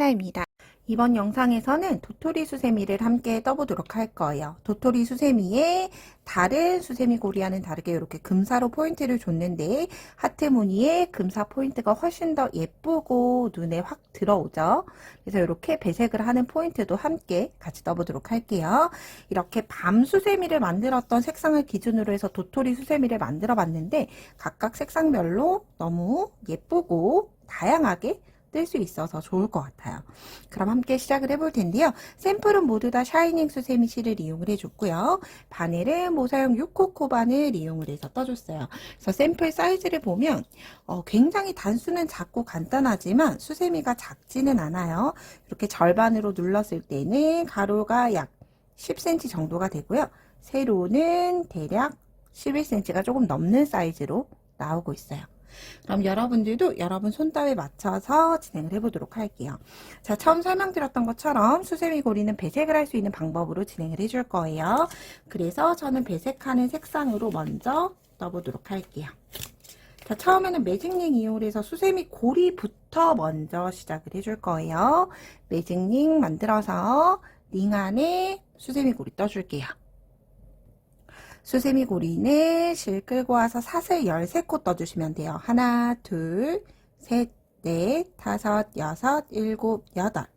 하나입니다. 이번 영상에서는 도토리 수세미를 함께 떠보도록 할 거예요. 도토리 수세미에 다른 수세미 고리와는 다르게 이렇게 금사로 포인트를 줬는데 하트 무늬에 금사 포인트가 훨씬 더 예쁘고 눈에 확 들어오죠. 그래서 이렇게 배색을 하는 포인트도 함께 같이 떠보도록 할게요. 이렇게 밤 수세미를 만들었던 색상을 기준으로 해서 도토리 수세미를 만들어 봤는데 각각 색상별로 너무 예쁘고 다양하게 뜰 수 있어서 좋을 것 같아요. 그럼 함께 시작을 해볼 텐데요. 샘플은 모두 다 샤이닝 수세미 실을 이용을 해줬고요. 바늘은 모사용 6코코 바늘 이용을 해서 떠줬어요. 그래서 샘플 사이즈를 보면 굉장히 단수는 작고 간단하지만 수세미가 작지는 않아요. 이렇게 절반으로 눌렀을 때는 가로가 약 10cm 정도가 되고요. 세로는 대략 11cm가 조금 넘는 사이즈로 나오고 있어요. 그럼 여러분들도 여러분 손따위에 맞춰서 진행을 해보도록 할게요. 자, 처음 설명드렸던 것처럼 수세미 고리는 배색을 할 수 있는 방법으로 진행을 해줄 거예요. 그래서 저는 배색하는 색상으로 먼저 떠보도록 할게요. 자, 처음에는 매직링 이용을 해서 수세미 고리부터 먼저 시작을 해줄 거예요. 매직링 만들어서 링 안에 수세미 고리 떠줄게요. 수세미 고리는 실 끌고 와서 사슬 13코 떠주시면 돼요. 하나, 둘, 셋, 넷, 다섯, 여섯, 일곱, 여덟,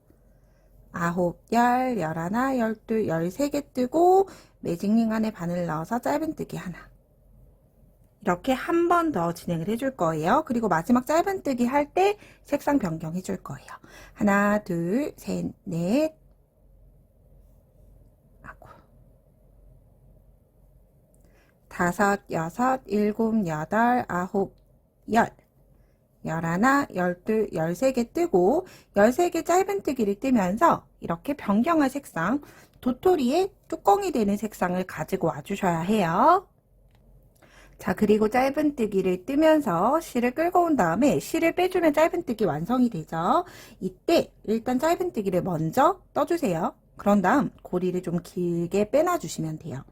아홉, 열, 열하나, 열둘, 13개 뜨고 매직링 안에 바늘 넣어서 짧은뜨기 하나. 이렇게 한 번 더 진행을 해줄 거예요. 그리고 마지막 짧은뜨기 할 때 색상 변경해 줄 거예요. 하나, 둘, 셋, 넷, 다섯, 여섯, 일곱, 여덟, 아홉, 열, 열하나, 열둘, 13개 뜨고 13개 짧은뜨기를 뜨면서 이렇게 변경할 색상, 도토리에 뚜껑이 되는 색상을 가지고 와주셔야 해요. 자, 그리고 짧은뜨기를 뜨면서 실을 끌고 온 다음에 실을 빼주면 짧은뜨기 완성이 되죠. 이때 일단 짧은뜨기를 먼저 떠주세요. 그런 다음 고리를 좀 길게 빼놔주시면 돼요.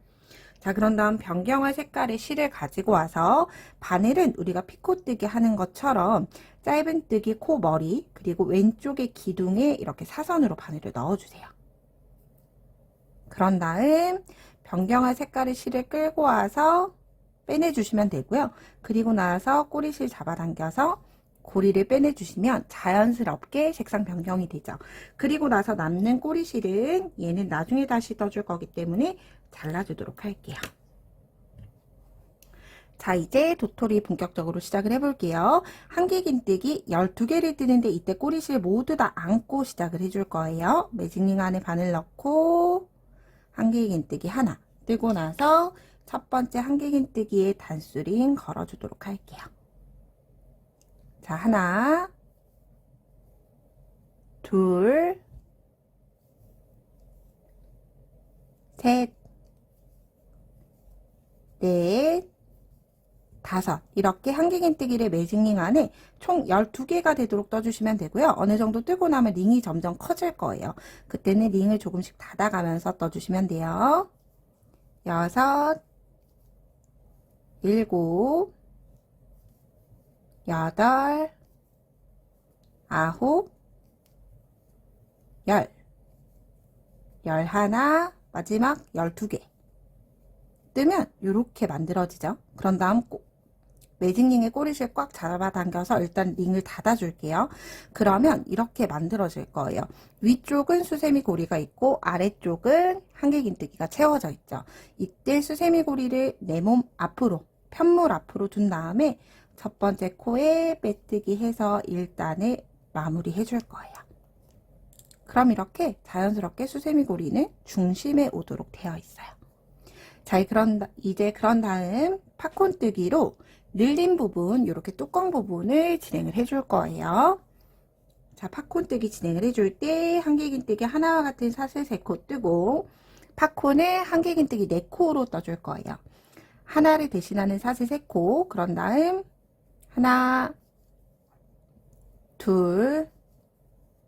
자, 그런 다음 변경할 색깔의 실을 가지고 와서 바늘은 우리가 피코뜨기 하는 것처럼 짧은뜨기 코 머리 그리고 왼쪽의 기둥에 이렇게 사선으로 바늘을 넣어주세요. 그런 다음 변경할 색깔의 실을 끌고 와서 빼내주시면 되고요. 그리고 나서 꼬리실 잡아당겨서 고리를 빼내주시면 자연스럽게 색상 변경이 되죠. 그리고 나서 남는 꼬리실은 얘는 나중에 다시 떠줄 거기 때문에 잘라주도록 할게요. 자, 이제 도토리 본격적으로 시작을 해볼게요. 한길긴뜨기 12개를 뜨는데 이때 꼬리실 모두 다 안고 시작을 해줄 거예요. 매직링 안에 바늘 넣고 한길긴뜨기 하나 뜨고 나서 첫 번째 한길긴뜨기에 단수링 걸어주도록 할게요. 자, 하나, 둘, 셋, 넷, 다섯. 이렇게 한길긴뜨기를 매직링 안에 총 12개가 되도록 떠주시면 되고요. 어느 정도 뜨고 나면 링이 점점 커질 거예요. 그때는 링을 조금씩 닫아가면서 떠주시면 돼요. 여섯, 일곱, 여덟, 아홉, 열, 열하나, 마지막 12개. 뜨면 이렇게 만들어지죠. 그런 다음 매직링의 꼬리실 꽉 잡아당겨서 일단 링을 닫아줄게요. 그러면 이렇게 만들어질 거예요. 위쪽은 수세미 고리가 있고 아래쪽은 한길긴뜨기가 채워져 있죠. 이때 수세미 고리를 내 몸 앞으로, 편물 앞으로 둔 다음에 첫 번째 코에 빼뜨기 해서 1단을 마무리 해줄 거예요. 그럼 이렇게 자연스럽게 수세미 고리는 중심에 오도록 되어 있어요. 자, 이제 그런 다음 팝콘뜨기로 늘린 부분, 이렇게 뚜껑 부분을 진행을 해줄 거예요. 자, 팝콘뜨기 진행을 해줄 때 한길긴뜨기 하나와 같은 사슬 3코 뜨고 팝콘을 한길긴뜨기 4코로 떠줄 거예요. 하나를 대신하는 사슬 3코, 그런 다음 하나, 둘,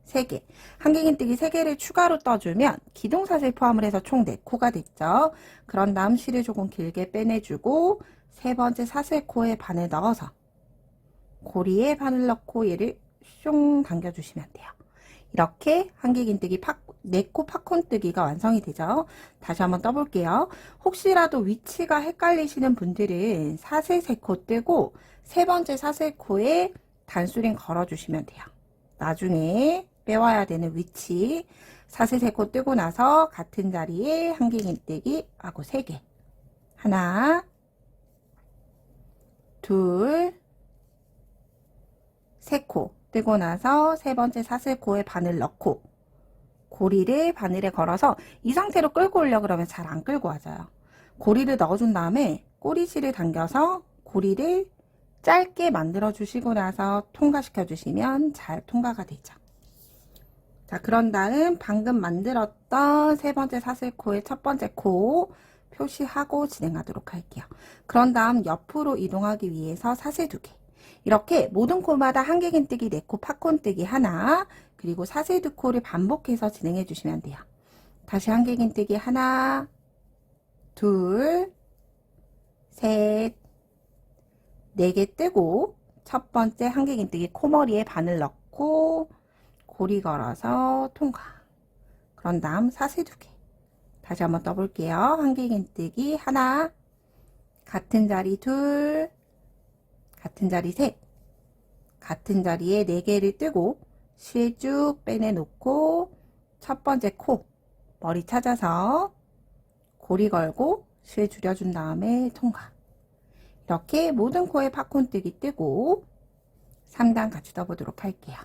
3개. 한길긴뜨기 3개를 추가로 떠주면 기둥사슬 포함을 해서 총 4코가 됐죠. 그런 다음 실을 조금 길게 빼내주고 세 번째 사슬코에 바늘 넣어서 고리에 바늘 넣고 얘를 숑 당겨주시면 돼요. 이렇게 한길긴뜨기 4코 팝콘뜨기가 완성이 되죠. 다시 한번 떠볼게요. 혹시라도 위치가 헷갈리시는 분들은 사슬 3코 뜨고 세 번째 사슬코에 단수링 걸어주시면 돼요. 나중에 빼와야 되는 위치 사슬 3코 뜨고 나서 같은 자리에 한길긴뜨기 하고 3개 하나 둘 3코 뜨고 나서 세 번째 사슬코에 바늘 넣고 고리를 바늘에 걸어서 이 상태로 끌고 오려 그러면 잘 안 끌고 와져요. 고리를 넣어준 다음에 꼬리실을 당겨서 고리를 짧게 만들어 주시고 나서 통과시켜 주시면 잘 통과가 되죠. 자, 그런 다음 방금 만들었던 세 번째 사슬코의 첫 번째 코 표시하고 진행하도록 할게요. 그런 다음 옆으로 이동하기 위해서 사슬 2개. 이렇게 모든 코마다 한길긴뜨기 4코 팝콘뜨기 하나, 그리고 사슬 2코를 반복해서 진행해 주시면 돼요. 다시 한길긴뜨기 하나, 둘, 셋, 4개 뜨고 첫 번째 한길긴뜨기 코머리에 바늘 넣고 고리 걸어서 통과. 그런 다음 사슬 2개. 다시 한번 떠볼게요. 한길긴뜨기 하나, 같은 자리 둘, 같은 자리 셋, 같은 자리에 4개를 뜨고 실 쭉 빼내놓고 첫 번째 코 머리 찾아서 고리 걸고 실 줄여준 다음에 통과. 이렇게 모든 코에 팝콘뜨기 뜨고 3단 같이 떠보도록 할게요.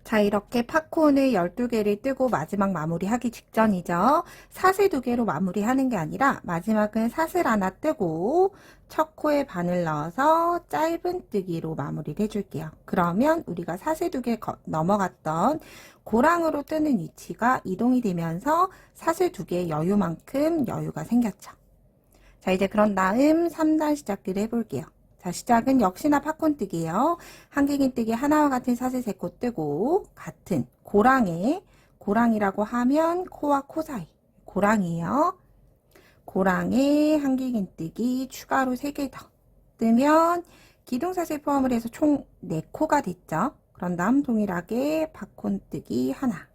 자, 이렇게 팝콘을 12개를 뜨고 마지막 마무리하기 직전이죠. 사슬 2개로 마무리하는 게 아니라 마지막은 사슬 하나 뜨고 첫 코에 바늘 넣어서 짧은 뜨기로 마무리를 해줄게요. 그러면 우리가 사슬 2개 넘어갔던 고랑으로 뜨는 위치가 이동이 되면서 사슬 2개의 여유만큼 여유가 생겼죠. 자, 이제 그런 다음 3단 시작을 해볼게요. 자, 시작은 역시나 팝콘뜨기예요. 한길긴뜨기 하나와 같은 사슬 3코 뜨고 같은 고랑이라고 하면 코와 코 사이 고랑이에요. 고랑에 한길긴뜨기 추가로 3개 더 뜨면 기둥사슬 포함을 해서 총 4코가 됐죠. 그런 다음 동일하게 팝콘뜨기 하나,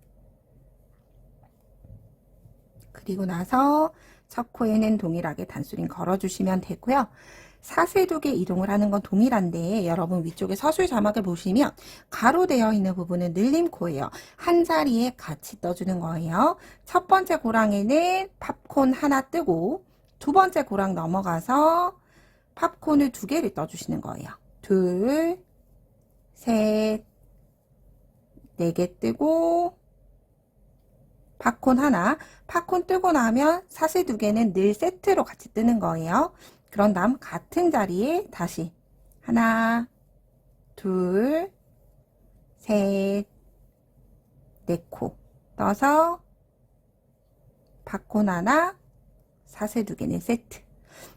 그리고 나서 첫 코에는 동일하게 단수링 걸어주시면 되고요. 사슬 2개 이동을 하는 건 동일한데 여러분 위쪽에 서술 자막을 보시면 가로되어 있는 부분은 늘림코예요. 한 자리에 같이 떠주는 거예요. 첫 번째 고랑에는 팝콘 하나 뜨고 두 번째 고랑 넘어가서 팝콘을 2개를 떠주시는 거예요. 둘, 셋, 4개 뜨고 팝콘 하나, 팝콘 뜨고 나면 사슬 2개는 늘 세트로 같이 뜨는 거예요. 그런 다음 같은 자리에 다시 하나, 둘, 셋, 4코 떠서 팝콘 하나, 사슬 2개는 세트.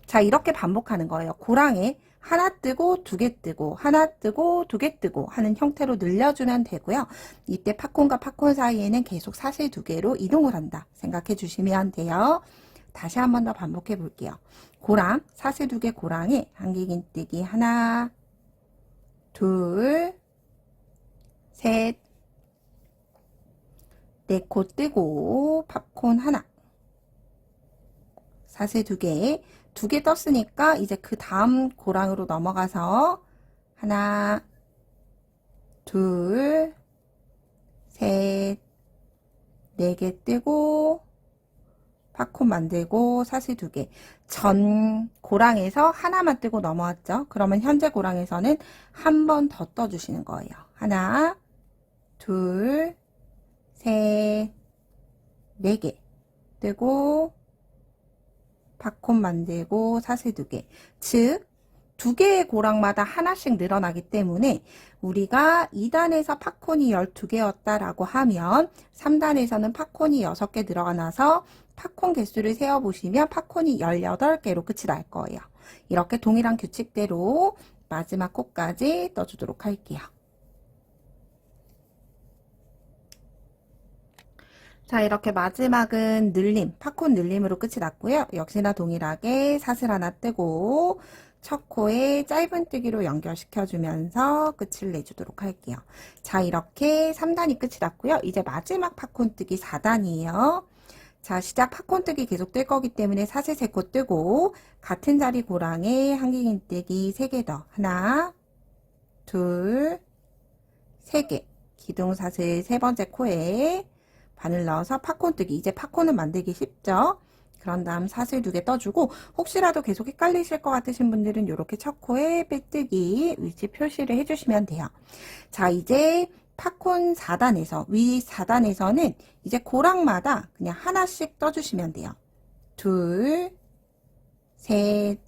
자, 이렇게 반복하는 거예요. 고랑에 하나 뜨고 2개 뜨고 하나 뜨고 2개 뜨고 하는 형태로 늘려주면 되고요. 이때 팝콘과 팝콘 사이에는 계속 사슬 2개로 이동을 한다 생각해 주시면 돼요. 다시 한 번 더 반복해 볼게요. 고랑, 사슬 2개 고랑에 한길긴뜨기 하나, 둘, 셋, 4코 뜨고 팝콘 하나, 사슬 2개, 2개 떴으니까 이제 그 다음 고랑으로 넘어가서 하나, 둘, 셋, 4개 뜨고 팝콘 만들고 사슬 2개. 전 고랑에서 하나만 뜨고 넘어왔죠. 그러면 현재 고랑에서는 한 번 더 떠주시는 거예요. 하나, 둘, 셋, 4개 뜨고 팝콘 만들고 사슬 2개. 즉 2개의 고랑마다 하나씩 늘어나기 때문에 우리가 2단에서 팝콘이 12개였다라고 하면 3단에서는 팝콘이 6개 들어가서 팝콘 개수를 세어보시면 팝콘이 18개로 끝이 날 거예요. 이렇게 동일한 규칙대로 마지막 코까지 떠주도록 할게요. 자, 이렇게 마지막은 늘림, 팝콘 늘림으로 끝이 났고요. 역시나 동일하게 사슬 하나 뜨고 첫 코에 짧은뜨기로 연결시켜주면서 끝을 내주도록 할게요. 자, 이렇게 3단이 끝이 났고요. 이제 마지막 팝콘뜨기 4단이에요. 자, 시작 팝콘뜨기 계속 뜰 거기 때문에 사슬 3코 뜨고 같은 자리 고랑에 한길긴뜨기 3개 더. 하나, 둘, 3개. 기둥사슬 3번째 코에 바늘 넣어서 팝콘뜨기. 이제 팝콘은 만들기 쉽죠? 그런 다음 사슬 2개 떠주고 혹시라도 계속 헷갈리실 것 같으신 분들은 이렇게 첫 코에 빼뜨기 위치 표시를 해주시면 돼요. 자, 이제 팝콘 4단에서 위 4단에서는 이제 고랑마다 그냥 하나씩 떠주시면 돼요. 둘, 셋,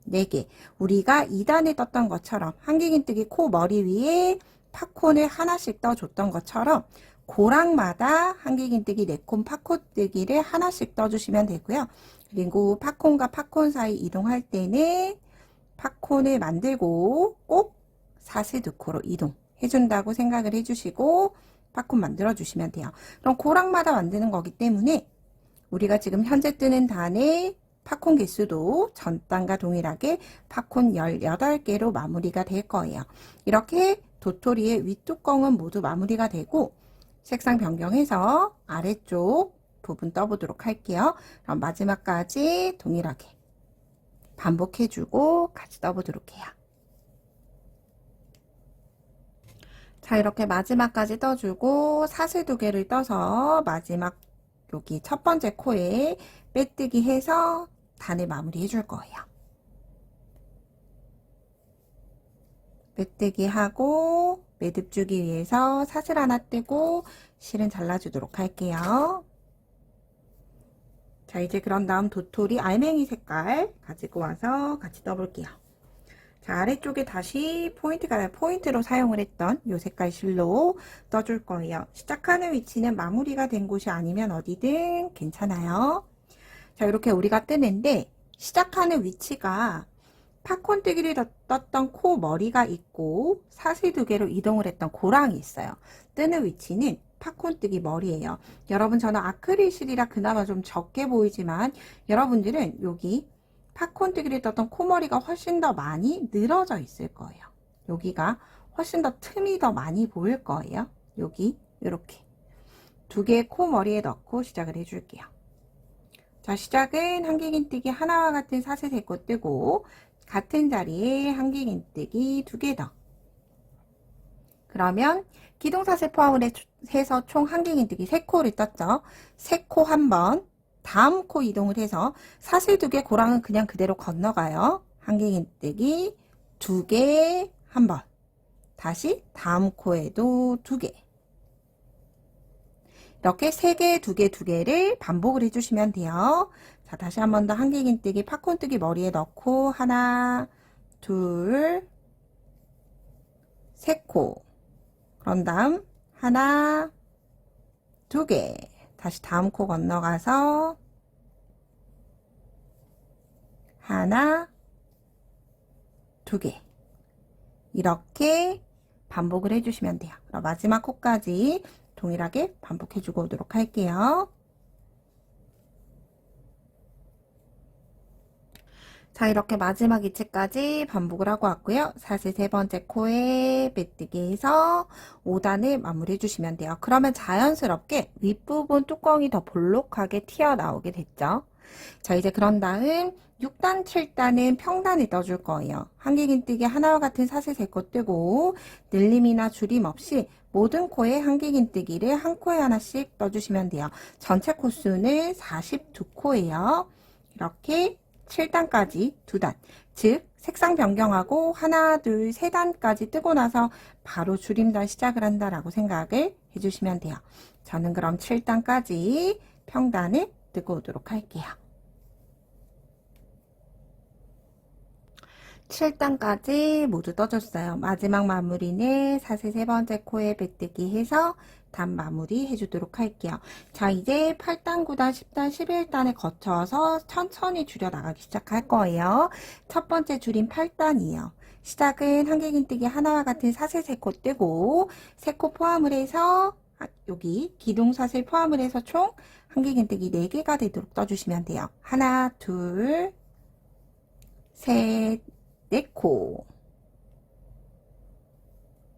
4개. 우리가 2단에 떴던 것처럼 한길긴뜨기 코 머리 위에 팝콘을 하나씩 떠줬던 것처럼 고랑마다 한길긴뜨기 4콘 팝콘뜨기를 하나씩 떠주시면 되고요. 그리고 팝콘과 팝콘 사이 이동할 때는 팝콘을 만들고 꼭 사슬 2코로 이동해준다고 생각을 해주시고 팝콘 만들어 주시면 돼요. 그럼 고랑마다 만드는 거기 때문에 우리가 지금 현재 뜨는 단의 팝콘 개수도 전 단과 동일하게 팝콘 18개로 마무리가 될 거예요. 이렇게 도토리의 윗뚜껑은 모두 마무리가 되고 색상 변경해서 아래쪽 부분 떠보도록 할게요. 그럼 마지막까지 동일하게 반복해주고 같이 떠보도록 해요. 자, 이렇게 마지막까지 떠주고 사슬 2개를 떠서 마지막 여기 첫 번째 코에 빼뜨기 해서 단을 마무리 해줄 거예요. 빼뜨기 하고 매듭 주기 위해서 사슬 하나 떼고 실은 잘라주도록 할게요. 자, 이제 그런 다음 도토리 알맹이 색깔 가지고 와서 같이 떠볼게요. 자, 아래쪽에 다시 포인트로 사용을 했던 이 색깔 실로 떠줄 거예요. 시작하는 위치는 마무리가 된 곳이 아니면 어디든 괜찮아요. 자, 이렇게 우리가 뜨는데 시작하는 위치가 팝콘뜨기를 떴던 코 머리가 있고 사슬 2개로 이동을 했던 고랑이 있어요. 뜨는 위치는 팝콘뜨기 머리예요. 여러분, 저는 아크릴 실이라 그나마 좀 적게 보이지만 여러분들은 여기 팝콘뜨기를 떴던 코머리가 훨씬 더 많이 늘어져 있을 거예요. 여기가 훨씬 더 틈이 더 많이 보일 거예요. 여기 이렇게 2개의 코머리에 넣고 시작을 해줄게요. 자, 시작은 한길긴뜨기 하나와 같은 사슬 3코 뜨고 같은 자리에 한길긴뜨기 2개 더. 그러면 기둥사슬 포함을 해서 총 한길긴뜨기 3코를 떴죠. 3코 한 번, 다음 코 이동을 해서 사슬 2개 고랑은 그냥 그대로 건너가요. 한길긴뜨기 2개 한 번, 다시 다음 코에도 2개. 이렇게 3개, 2개, 2개를 반복을 해주시면 돼요. 자, 다시 한 번 더 한길긴뜨기 팝콘뜨기 머리에 넣고 하나, 둘, 3코. 그런 다음 하나, 2개. 다시 다음 코 건너가서 하나, 2개. 이렇게 반복을 해주시면 돼요. 그럼 마지막 코까지 동일하게 반복해주고 오도록 할게요. 자, 이렇게 마지막 위치까지 반복을 하고 왔고요. 사슬 3번째 코에 빼뜨기해서 5단을 마무리해 주시면 돼요. 그러면 자연스럽게 윗부분 뚜껑이 더 볼록하게 튀어나오게 됐죠. 자, 이제 그런 다음 6단, 7단은 평단을 떠줄 거예요. 한길긴뜨기 하나와 같은 사슬 3코 뜨고 늘림이나 줄임 없이 모든 코에 한길긴뜨기를 한 코에 하나씩 떠주시면 돼요. 전체 코수는 42코예요. 이렇게 7단까지 2단, 즉 색상 변경하고 하나, 둘, 3단까지 뜨고 나서 바로 줄임단 시작을 한다라고 생각을 해주시면 돼요. 저는 그럼 7단까지 평단을 뜨고 오도록 할게요. 7단까지 모두 떠줬어요. 마지막 마무리는 사슬 3번째 코에 빼뜨기 해서 단 마무리 해주도록 할게요. 자, 이제 8단, 9단, 10단, 11단에 거쳐서 천천히 줄여 나가기 시작할 거예요. 첫 번째 줄임 8단이에요. 시작은 한길긴뜨기 하나와 같은 사슬 3코 뜨고 3코 포함을 해서 여기 기둥사슬 포함을 해서 총 한길긴뜨기 4개가 되도록 떠주시면 돼요. 하나, 둘, 셋, 넷 코.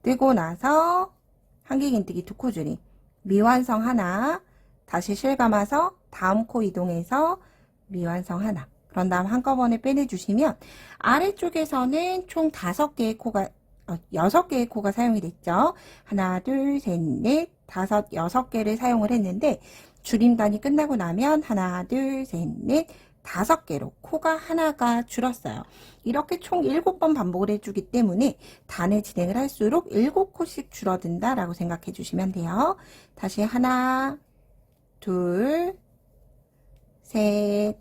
뜨고 나서 한길긴뜨기 두 코 줄임. 미완성 하나. 다시 실감아서 다음 코 이동해서 미완성 하나. 그런 다음 한꺼번에 빼내주시면 아래쪽에서는 총 5개의 코가 6개의 코가 사용이 됐죠. 하나, 둘, 셋, 넷, 다섯, 6개를 사용을 했는데 줄임단이 끝나고 나면 하나, 둘, 셋, 넷, 5개로 코가 하나가 줄었어요. 이렇게 총 7번 반복을 해주기 때문에 단을 진행을 할수록 7코씩 줄어든다 라고 생각해 주시면 돼요. 다시 하나, 둘, 셋,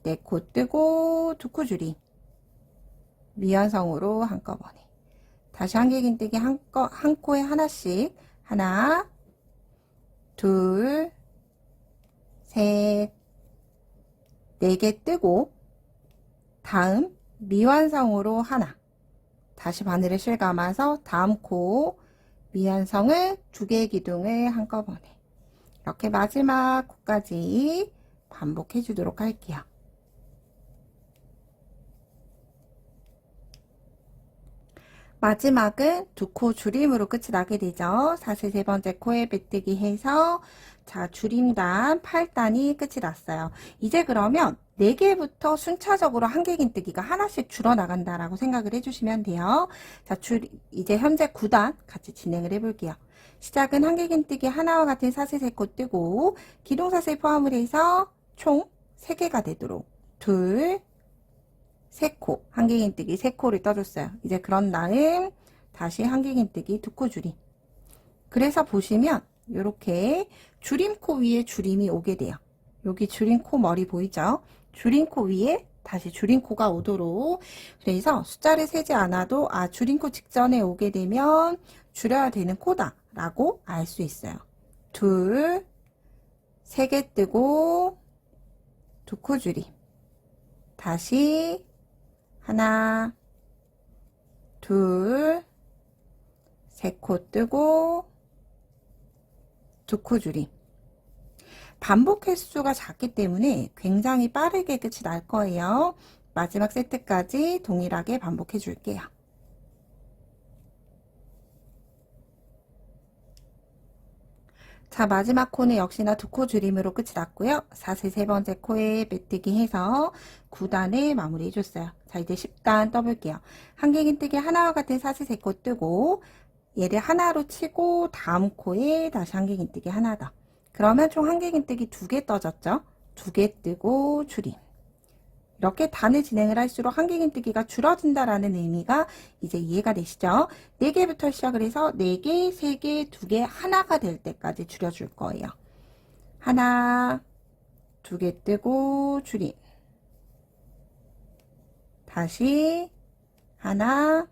넷 코 뜨고 두 코 줄임. 미완성으로 한꺼번에. 다시 한길긴뜨기 한 코에 하나씩. 하나, 둘, 셋, 4개 뜨고 다음 미완성으로 하나. 다시 바늘을 실감아서 다음 코 미완성을 2개의 기둥을 한꺼번에. 이렇게 마지막 코까지 반복해 주도록 할게요. 마지막은 두 코 줄임으로 끝이 나게 되죠. 사슬 3번째 코에 빼뜨기 해서 자 줄임단 8단이 끝이 났어요. 이제 그러면 4개부터 순차적으로 한길긴뜨기가 하나씩 줄어나간다라고 생각을 해주시면 돼요. 자 이제 현재 9단 같이 진행을 해볼게요. 시작은 한길긴뜨기 하나와 같은 사슬 3코 뜨고 기둥사슬 포함을 해서 총 3개가 되도록 둘, 3코, 한길긴뜨기 3코를 떠줬어요. 이제 그런 다음 다시 한길긴뜨기 2코 줄임. 그래서 보시면 이렇게 줄임코 위에 줄임이 오게 돼요. 여기 줄임코 머리 보이죠? 줄임코 위에 다시 줄임코가 오도록. 그래서 숫자를 세지 않아도 줄임코 직전에 오게 되면 줄여야 되는 코다 라고 알 수 있어요. 둘, 3개 뜨고 2코 줄임. 다시 하나, 둘, 3코 뜨고 2코 줄임. 반복 횟수가 작기 때문에 굉장히 빠르게 끝이 날 거예요. 마지막 세트까지 동일하게 반복해 줄게요. 자 마지막 코는 역시나 2코 줄임으로 끝이 났고요. 사슬 3번째 코에 빼뜨기 해서 9단을 마무리 해줬어요. 자 이제 10단 떠볼게요. 한길긴뜨기 하나와 같은 사슬 3코 뜨고 얘를 하나로 치고 다음 코에 다시 한길긴뜨기 하나 더. 그러면 총 한길긴뜨기 2개 떠졌죠. 2개 뜨고 줄임. 이렇게 단을 진행을 할수록 한길긴뜨기가 줄어든다라는 의미가 이제 이해가 되시죠? 4개부터 시작을 해서 4개, 3개, 2개, 하나가 될 때까지 줄여줄 거예요. 하나, 2개 뜨고 줄임. 다시 하나,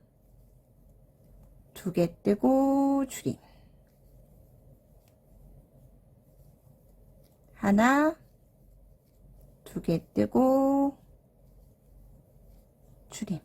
2개 뜨고 줄임. 하나, 2개 뜨고 줄임.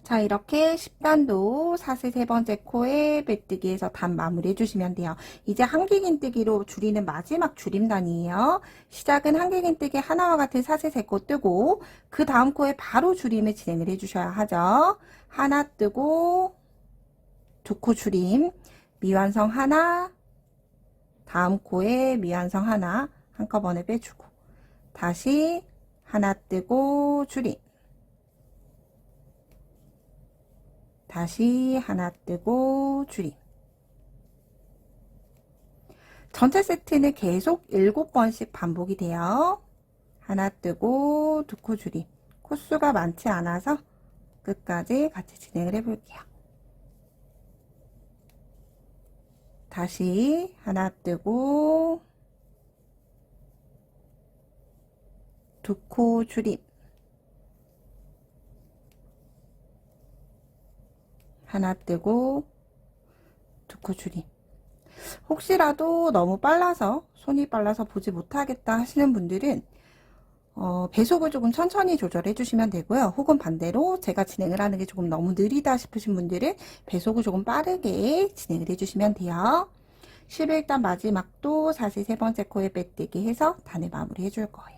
자 이렇게 10단도 사슬 3번째 코에 빼뜨기해서 단 마무리 해주시면 돼요. 이제 한길긴뜨기로 줄이는 마지막 줄임단이에요. 시작은 한길긴뜨기 하나와 같은 사슬 3코 뜨고 그 다음 코에 바로 줄임을 진행을 해주셔야 하죠. 하나 뜨고 2코 줄임. 미완성 하나, 다음 코에 미완성 하나 한꺼번에 빼주고 다시 하나 뜨고 줄임. 다시 하나 뜨고 줄임. 전체 세트는 계속 7번씩 반복이 돼요. 하나 뜨고 2코 줄임. 코수가 많지 않아서 끝까지 같이 진행을 해볼게요. 다시 하나 뜨고 2코 줄임. 하나 뜨고 2코 줄임. 혹시라도 너무 빨라서 손이 빨라서 보지 못하겠다 하시는 분들은 배속을 조금 천천히 조절해 주시면 되고요. 혹은 반대로 제가 진행을 하는 게 조금 너무 느리다 싶으신 분들은 배속을 조금 빠르게 진행을 해 주시면 돼요. 11단 마지막도 사실 세 번째 코에 빼뜨기 해서 단을 마무리 해줄 거예요.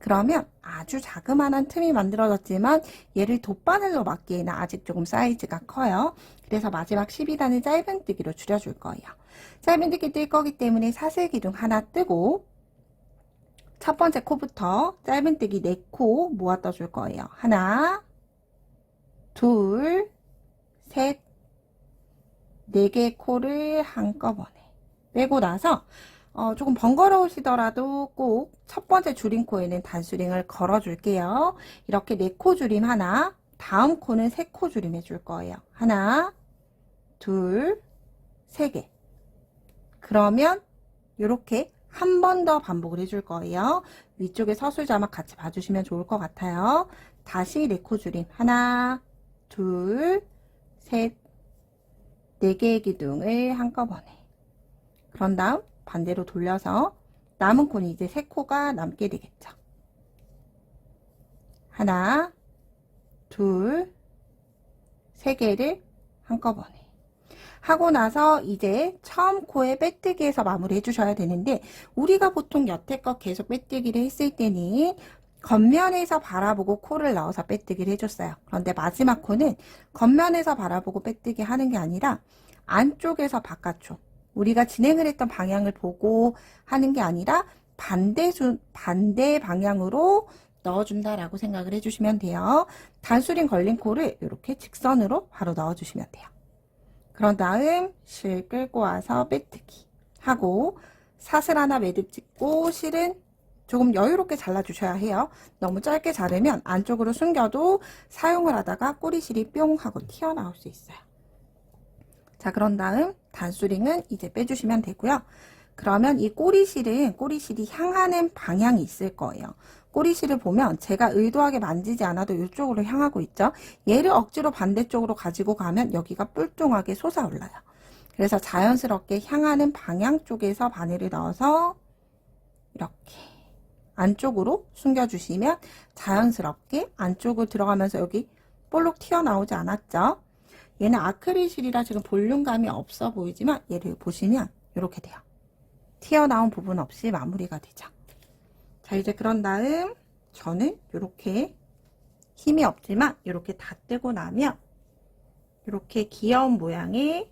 그러면 아주 자그마한 틈이 만들어졌지만 얘를 돗바늘로 막기에는 아직 조금 사이즈가 커요. 그래서 마지막 12단을 짧은뜨기로 줄여줄 거예요. 짧은뜨기 뜰 거기 때문에 사슬기둥 하나 뜨고 첫 번째 코부터 짧은뜨기 4코 모아 떠줄 거예요. 하나, 둘, 셋, 4개의 코를 한꺼번에 빼고 나서 조금 번거로우시더라도 꼭 첫 번째 줄임 코에는 단수링을 걸어 줄게요. 이렇게 4코 줄임 하나, 다음 코는 3코 줄임 해줄 거예요. 하나, 둘, 3개. 그러면 이렇게 한 번 더 반복을 해줄 거예요. 위쪽에 서술 자막 같이 봐주시면 좋을 것 같아요. 다시 4코 줄임 하나, 둘, 셋, 4개의 기둥을 한꺼번에. 그런 다음 반대로 돌려서 남은 코는 이제 3코가 남게 되겠죠. 하나, 둘, 3개를 한꺼번에 하고 나서 이제 처음 코에 빼뜨기해서 마무리 해주셔야 되는데, 우리가 보통 여태껏 계속 빼뜨기를 했을 때는 겉면에서 바라보고 코를 넣어서 빼뜨기를 해줬어요. 그런데 마지막 코는 겉면에서 바라보고 빼뜨기 하는 게 아니라 안쪽에서 바깥쪽, 우리가 진행을 했던 방향을 보고 하는 게 아니라 반대 방향으로 넣어준다라고 생각을 해주시면 돼요. 단수링 걸린 코를 이렇게 직선으로 바로 넣어주시면 돼요. 그런 다음 실 끌고 와서 빼뜨기 하고 사슬 하나 매듭 찍고 실은 조금 여유롭게 잘라주셔야 해요. 너무 짧게 자르면 안쪽으로 숨겨도 사용을 하다가 꼬리실이 뿅 하고 튀어나올 수 있어요. 자, 그런 다음 단수링은 이제 빼주시면 되고요. 그러면 이 꼬리실이 향하는 방향이 있을 거예요. 꼬리실을 보면 제가 의도하게 만지지 않아도 이쪽으로 향하고 있죠. 얘를 억지로 반대쪽으로 가지고 가면 여기가 뿔뚱하게 솟아올라요. 그래서 자연스럽게 향하는 방향 쪽에서 바늘을 넣어서 이렇게 안쪽으로 숨겨주시면 자연스럽게 안쪽으로 들어가면서 여기 볼록 튀어나오지 않았죠. 얘는 아크릴실이라 지금 볼륨감이 없어 보이지만 얘를 보시면 이렇게 돼요. 튀어나온 부분 없이 마무리가 되죠. 자, 이제 그런 다음 저는 이렇게 힘이 없지만 이렇게 다 뜨고 나면 이렇게 귀여운 모양의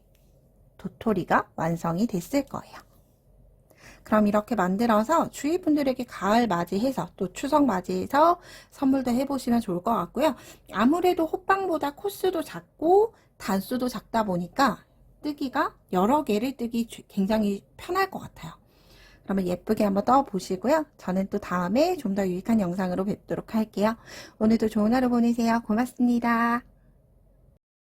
도토리가 완성이 됐을 거예요. 그럼 이렇게 만들어서 주위 분들에게 가을 맞이해서 또 추석 맞이해서 선물도 해보시면 좋을 것 같고요. 아무래도 호빵보다 코스도 작고 단수도 작다 보니까 뜨기가 여러 개를 뜨기 굉장히 편할 것 같아요. 그러면 예쁘게 한번 떠보시고요. 저는 또 다음에 좀 더 유익한 영상으로 뵙도록 할게요. 오늘도 좋은 하루 보내세요. 고맙습니다.